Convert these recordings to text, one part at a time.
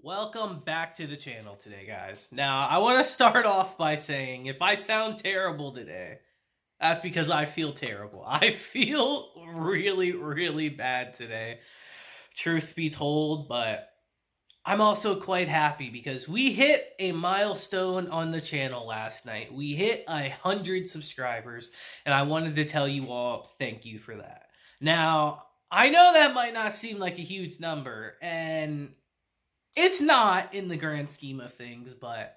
Welcome back to the channel today, guys. Now, I want to start off by saying if I sound terrible today, that's because I feel terrible. I feel really, really bad today, truth be told, but I'm also quite happy because we hit a milestone on the channel last night. We hit 100 subscribers, and I wanted to tell you all thank you for that. Now, I know that might not seem like a huge number, and it's not in the grand scheme of things, but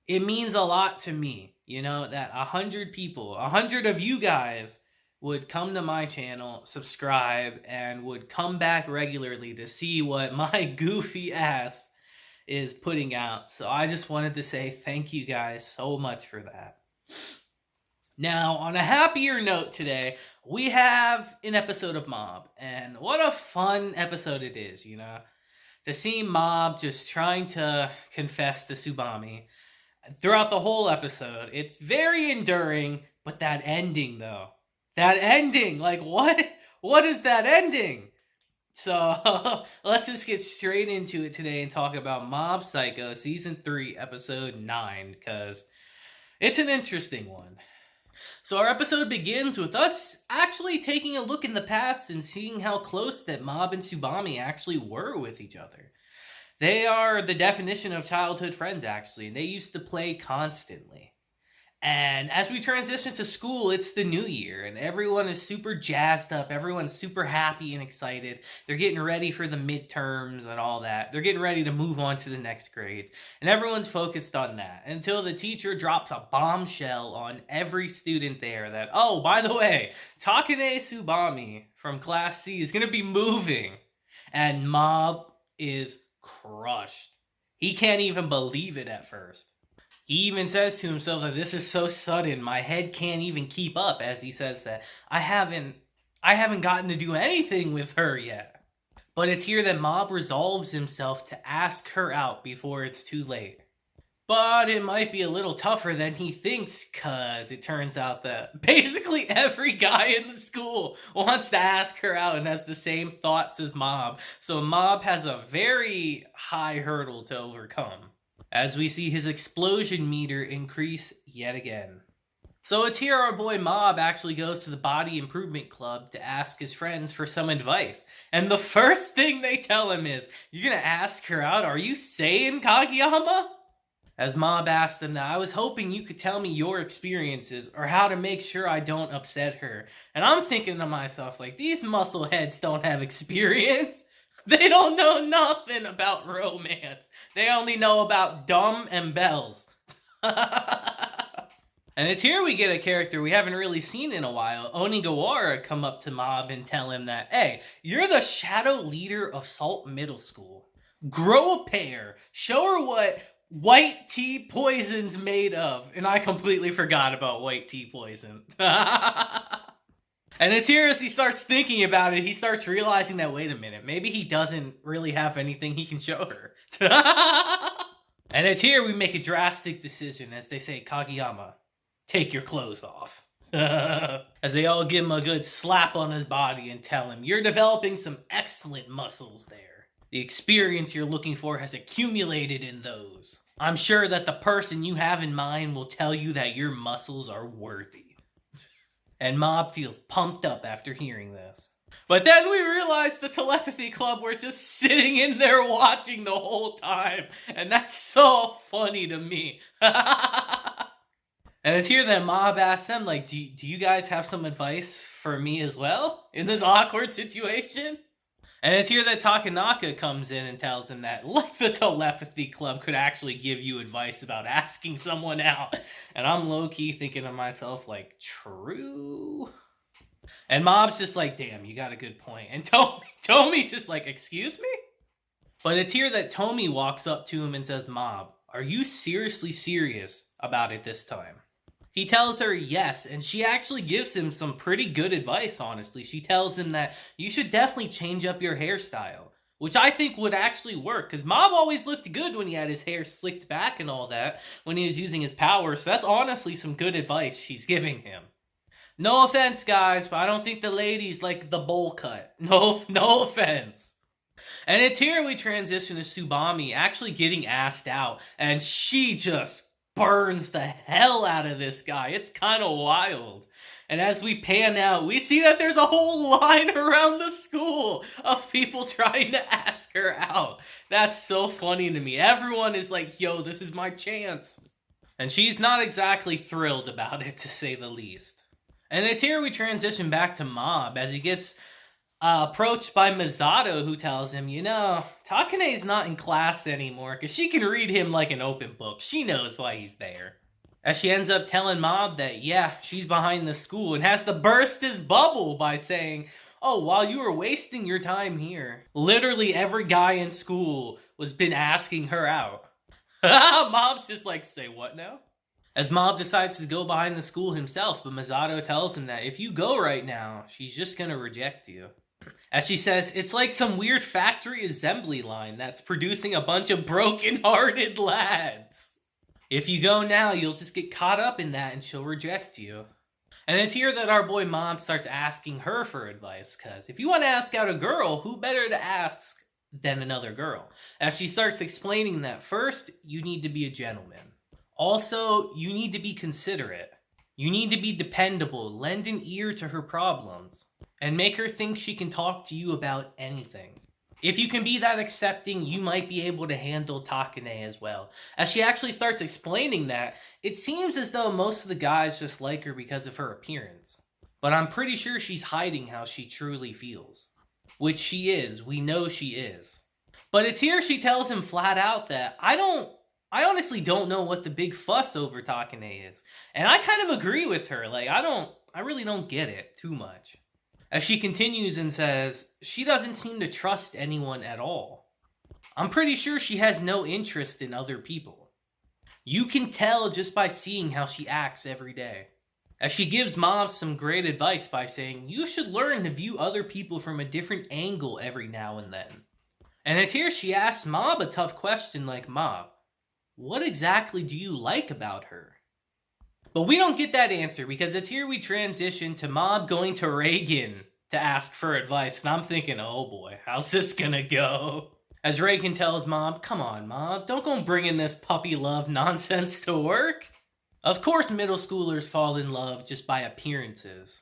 it means a lot to me, you know, that 100 people, 100 of you guys would come to my channel, subscribe, and would come back regularly to see what my goofy ass is putting out. So I just wanted to say thank you guys so much for that. Now, on a happier note today, we have an episode of Mob, and what a fun episode it is, you know? To see Mob just trying to confess to Tsubomi throughout the whole episode. It's very enduring, but that ending, though. That ending! Like, what? What is that ending? So, let's just get straight into it today and talk about Mob Psycho Season 3, Episode 9, because it's an interesting one. So our episode begins with us actually taking a look in the past and seeing how close that Mob and Tsubomi actually were with each other. They are the definition of childhood friends, actually, and they used to play constantly. And as we transition to school, it's the new year, and everyone is super jazzed up. Everyone's super happy and excited. They're getting ready for the midterms and all that. They're getting ready to move on to the next grade. And everyone's focused on that until the teacher drops a bombshell on every student there that, oh, by the way, Takane Tsubomi from Class C is going to be moving. And Mob is crushed. He can't even believe it at first. He even says to himself that this is so sudden, my head can't even keep up, as he says that I haven't gotten to do anything with her yet. But it's here that Mob resolves himself to ask her out before it's too late. But it might be a little tougher than he thinks, cause it turns out that basically every guy in the school wants to ask her out and has the same thoughts as Mob. So Mob has a very high hurdle to overcome, as we see his explosion meter increase yet again. So it's here our boy Mob actually goes to the Body Improvement Club to ask his friends for some advice. And the first thing they tell him is, you're gonna ask her out? Are you saying, Kageyama? As Mob asked him, I was hoping you could tell me your experiences or how to make sure I don't upset her. And I'm thinking to myself, like, these muscle heads don't have experience. They don't know nothing about romance. They only know about dumb and bells. And it's here we get a character we haven't really seen in a while, Onigawara, come up to Mob and tell him that, hey, you're the shadow leader of Salt Middle School. Grow a pair. Show her what white tea poison's made of. And I completely forgot about white tea poison. And it's here as he starts thinking about it, he starts realizing that, wait a minute, maybe he doesn't really have anything he can show her. And it's here we make a drastic decision as they say, Kageyama, take your clothes off. As they all give him a good slap on his body and tell him, you're developing some excellent muscles there. The experience you're looking for has accumulated in those. I'm sure that the person you have in mind will tell you that your muscles are worthy. And Mob feels pumped up after hearing this. But then we realize the telepathy club were just sitting in there watching the whole time. And that's so funny to me. And it's here that Mob asks them, like, do you guys have some advice for me as well in this awkward situation? And it's here that Takanaka comes in and tells him that, like, the telepathy club could actually give you advice about asking someone out. And I'm low-key thinking to myself, like, true? And Mob's just like, damn, you got a good point. And Tomi's just like, excuse me? But it's here that Tomi walks up to him and says, Mob, are you seriously serious about it this time? He tells her yes, and she actually gives him some pretty good advice, honestly. She tells him that you should definitely change up your hairstyle, which I think would actually work, because Mob always looked good when he had his hair slicked back and all that, when he was using his power, so that's honestly some good advice she's giving him. No offense, guys, but I don't think the ladies like the bowl cut. No offense. And it's here we transition to Tsubomi actually getting asked out, and she just burns the hell out of this guy. It's kind of wild. And as we pan out, we see that there's a whole line around the school of people trying to ask her out. That's so funny to me. Everyone is like, yo, this is my chance. And she's not exactly thrilled about it, to say the least. And it's here we transition back to Mob as he gets approached by Misato, who tells him, you know, Takane's not in class anymore because she can read him like an open book. She knows why he's there. As she ends up telling Mob that, yeah, she's behind the school and has to burst his bubble by saying, oh, while you were wasting your time here, literally every guy in school was been asking her out. Mob's just like, say what now? As Mob decides to go behind the school himself, but Misato tells him that if you go right now, she's just gonna reject you. As she says, it's like some weird factory assembly line that's producing a bunch of broken-hearted lads. If you go now, you'll just get caught up in that and she'll reject you. And it's here that our boy Mom starts asking her for advice, because if you want to ask out a girl, who better to ask than another girl? As she starts explaining that first, you need to be a gentleman. Also, you need to be considerate. You need to be dependable, lend an ear to her problems, and make her think she can talk to you about anything. If you can be that accepting, you might be able to handle Takane as well. As she actually starts explaining that, it seems as though most of the guys just like her because of her appearance. But I'm pretty sure she's hiding how she truly feels. Which she is. We know she is. But it's here she tells him flat out that I honestly don't know what the big fuss over Takane is. And I kind of agree with her. Like, I really don't get it too much. As she continues and says, she doesn't seem to trust anyone at all. I'm pretty sure she has no interest in other people. You can tell just by seeing how she acts every day. As she gives Mob some great advice by saying, you should learn to view other people from a different angle every now and then. And it's here she asks Mob a tough question like, Mob, what exactly do you like about her? But we don't get that answer because it's here we transition to Mob going to Reagan to ask for advice. And I'm thinking, oh boy, how's this gonna go? As Reagan tells Mob, come on, Mob, don't go bringing this puppy love nonsense to work. Of course middle schoolers fall in love just by appearances.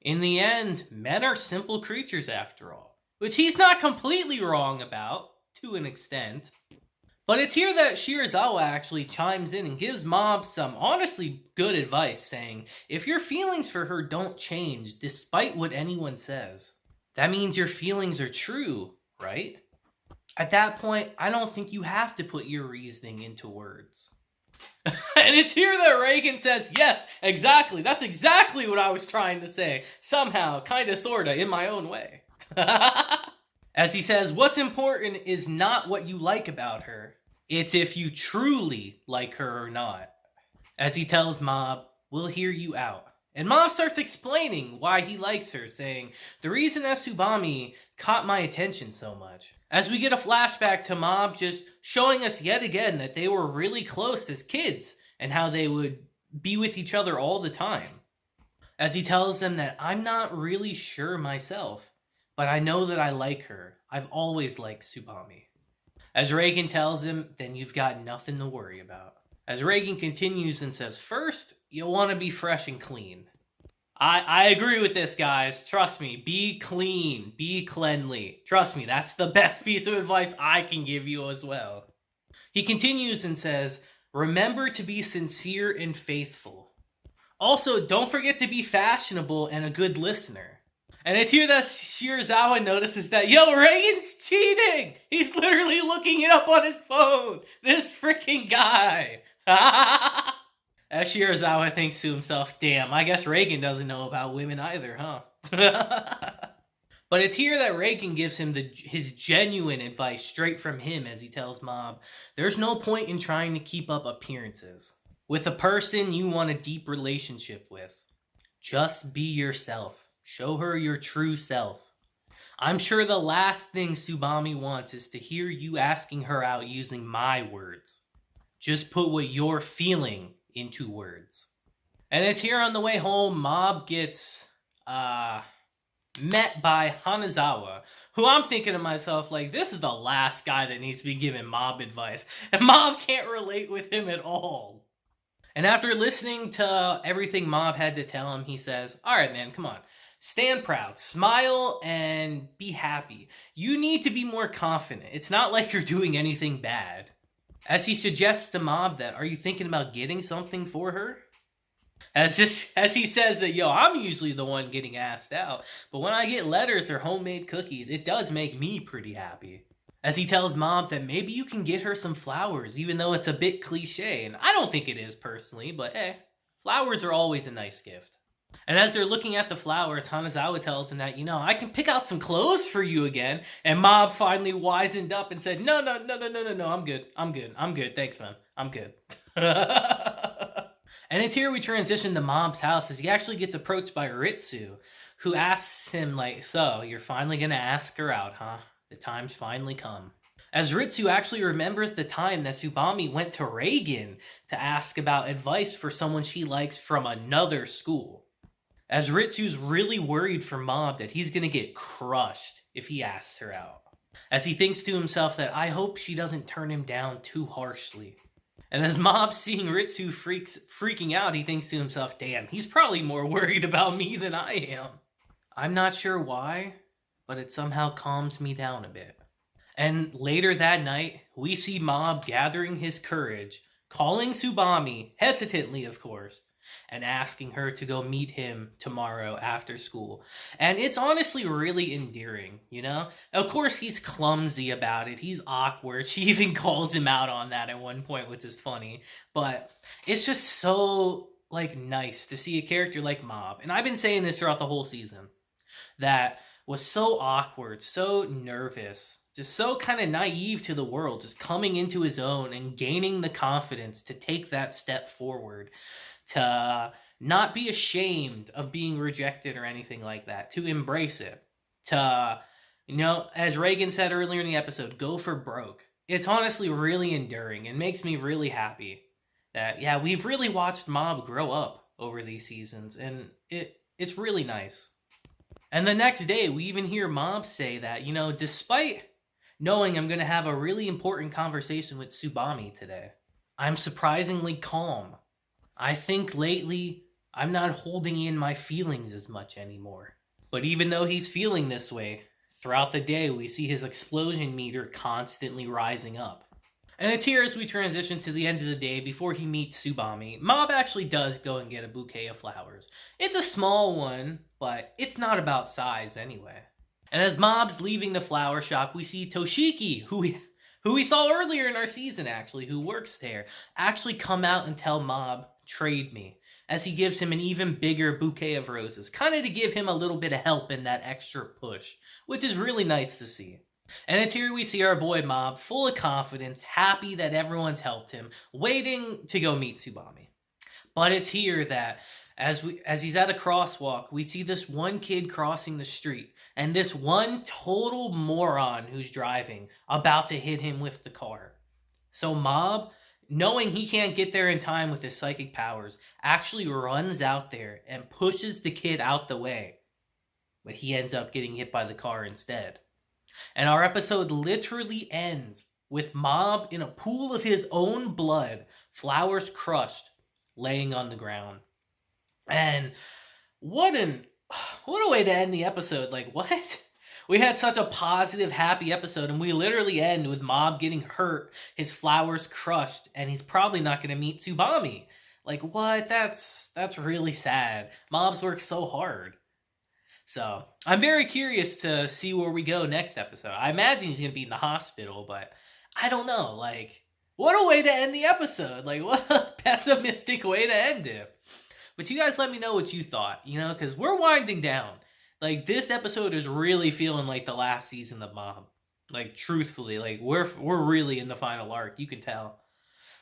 In the end, men are simple creatures after all. Which he's not completely wrong about, to an extent. But it's here that Shirazawa actually chimes in and gives Mob some honestly good advice, saying, if your feelings for her don't change despite what anyone says, that means your feelings are true, right? At that point, I don't think you have to put your reasoning into words. And it's here that Reagan says, yes, exactly, that's exactly what I was trying to say. Somehow, kinda, sorta, in my own way. As he says, what's important is not what you like about her. It's if you truly like her or not. As he tells Mob, we'll hear you out. And Mob starts explaining why he likes her, saying, the reason that Tsubomi caught my attention so much. As we get a flashback to Mob just showing us yet again that they were really close as kids and how they would be with each other all the time. As he tells them that I'm not really sure myself, but I know that I like her. I've always liked Tsubomi. As Reagan tells him, then you've got nothing to worry about. As Reagan continues and says, first, you'll want to be fresh and clean. I agree with this, guys. Trust me. Be clean. Be cleanly. Trust me, that's the best piece of advice I can give you as well. He continues and says, remember to be sincere and faithful. Also, don't forget to be fashionable and a good listener. And it's here that Shirazawa notices that, yo, Reagan's cheating! He's literally looking it up on his phone! This freaking guy! As Shirazawa thinks to himself, damn, I guess Reagan doesn't know about women either, huh? But it's here that Reagan gives him his genuine advice straight from him as he tells Mob, there's no point in trying to keep up appearances with a person you want a deep relationship with. Just be yourself. Show her your true self. I'm sure the last thing Tsubomi wants is to hear you asking her out using my words. Just put what you're feeling into words. And it's here on the way home, Mob gets, met by Hanazawa, who I'm thinking to myself, like, this is the last guy that needs to be giving Mob advice. And Mob can't relate with him at all. And after listening to everything Mob had to tell him, he says, all right, man, come on. Stand proud, smile, and be happy. You need to be more confident. It's not like you're doing anything bad. As he suggests to Mob that, are you thinking about getting something for her? As he says that, yo, I'm usually the one getting asked out, but when I get letters or homemade cookies, it does make me pretty happy. As he tells Mob that maybe you can get her some flowers, even though it's a bit cliche, and I don't think it is personally, but hey, flowers are always a nice gift. And as they're looking at the flowers, Hanazawa tells him that, I can pick out some clothes for you again. And Mob finally wisened up and said, no, I'm good. Thanks, man. I'm good. And it's here we transition to Mob's house as he actually gets approached by Ritsu, who asks him, like, so, you're finally gonna ask her out, huh? The time's finally come. As Ritsu actually remembers the time that Tsubomi went to Reagan to ask about advice for someone she likes from another school. As Ritsu's really worried for Mob that he's gonna get crushed if he asks her out. As he thinks to himself that I hope she doesn't turn him down too harshly. And as Mob's seeing Ritsu freaking out, he thinks to himself, damn, he's probably more worried about me than I am. I'm not sure why, but it somehow calms me down a bit. And later that night, we see Mob gathering his courage, calling Tsubomi, hesitantly of course, and asking her to go meet him tomorrow after school. And it's honestly really endearing, Of course, he's clumsy about it. He's awkward. She even calls him out on that at one point, which is funny. But it's just so, nice to see a character like Mob. And I've been saying this throughout the whole season. That was so awkward, so nervous, just so kind of naive to the world, just coming into his own and gaining the confidence to take that step forward. To not be ashamed of being rejected or anything like that. To embrace it. To, as Reagan said earlier in the episode, go for broke. It's honestly really enduring and makes me really happy that, yeah, we've really watched Mob grow up over these seasons. And it's really nice. And the next day, we even hear Mob say that, despite knowing I'm going to have a really important conversation with Tsubomi today, I'm surprisingly calm. I think lately, I'm not holding in my feelings as much anymore. But even though he's feeling this way, throughout the day we see his explosion meter constantly rising up. And it's here as we transition to the end of the day before he meets Tsubomi. Mob actually does go and get a bouquet of flowers. It's a small one, but it's not about size anyway. And as Mob's leaving the flower shop, we see Toshiki, who we saw earlier in our season actually, who works there, actually come out and tell Mob, trade me, as he gives him an even bigger bouquet of roses, kind of to give him a little bit of help in that extra push, which is really nice to see. And it's here we see our boy Mob, full of confidence, happy that everyone's helped him, waiting to go meet Tsubomi. But it's here that, as he's at a crosswalk, we see this one kid crossing the street, and this one total moron who's driving, about to hit him with the car. So Mob, knowing he can't get there in time with his psychic powers, actually runs out there and pushes the kid out the way. But he ends up getting hit by the car instead. And our episode literally ends with Mob in a pool of his own blood, flowers crushed, laying on the ground. And what a way to end the episode. Like, what? We had such a positive, happy episode, and we literally end with Mob getting hurt, his flowers crushed, and he's probably not going to meet Tsubomi. Like, what? That's really sad. Mob's worked so hard. So, I'm very curious to see where we go next episode. I imagine he's going to be in the hospital, but I don't know. Like, what a way to end the episode. Like, what a pessimistic way to end it. But you guys let me know what you thought, because we're winding down. Like, this episode is really feeling like the last season of Mob. Like, truthfully, like, we're really in the final arc, you can tell.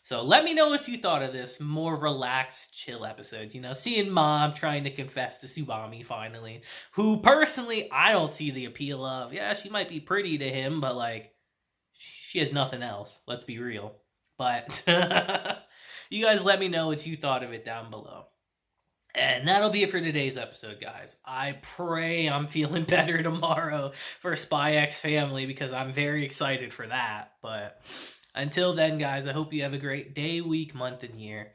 So let me know what you thought of this more relaxed, chill episode. Seeing Mob trying to confess to Tsubomi finally, who personally I don't see the appeal of. Yeah, she might be pretty to him, but like, she has nothing else. Let's be real. But you guys let me know what you thought of it down below. And that'll be it for today's episode, guys. I pray I'm feeling better tomorrow for Spy X Family because I'm very excited for that. But until then, guys, I hope you have a great day, week, month, and year.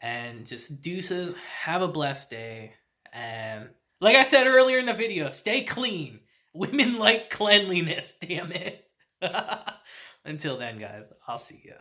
And just deuces, have a blessed day. And like I said earlier in the video, stay clean. Women like cleanliness, damn it. Until then, guys, I'll see ya.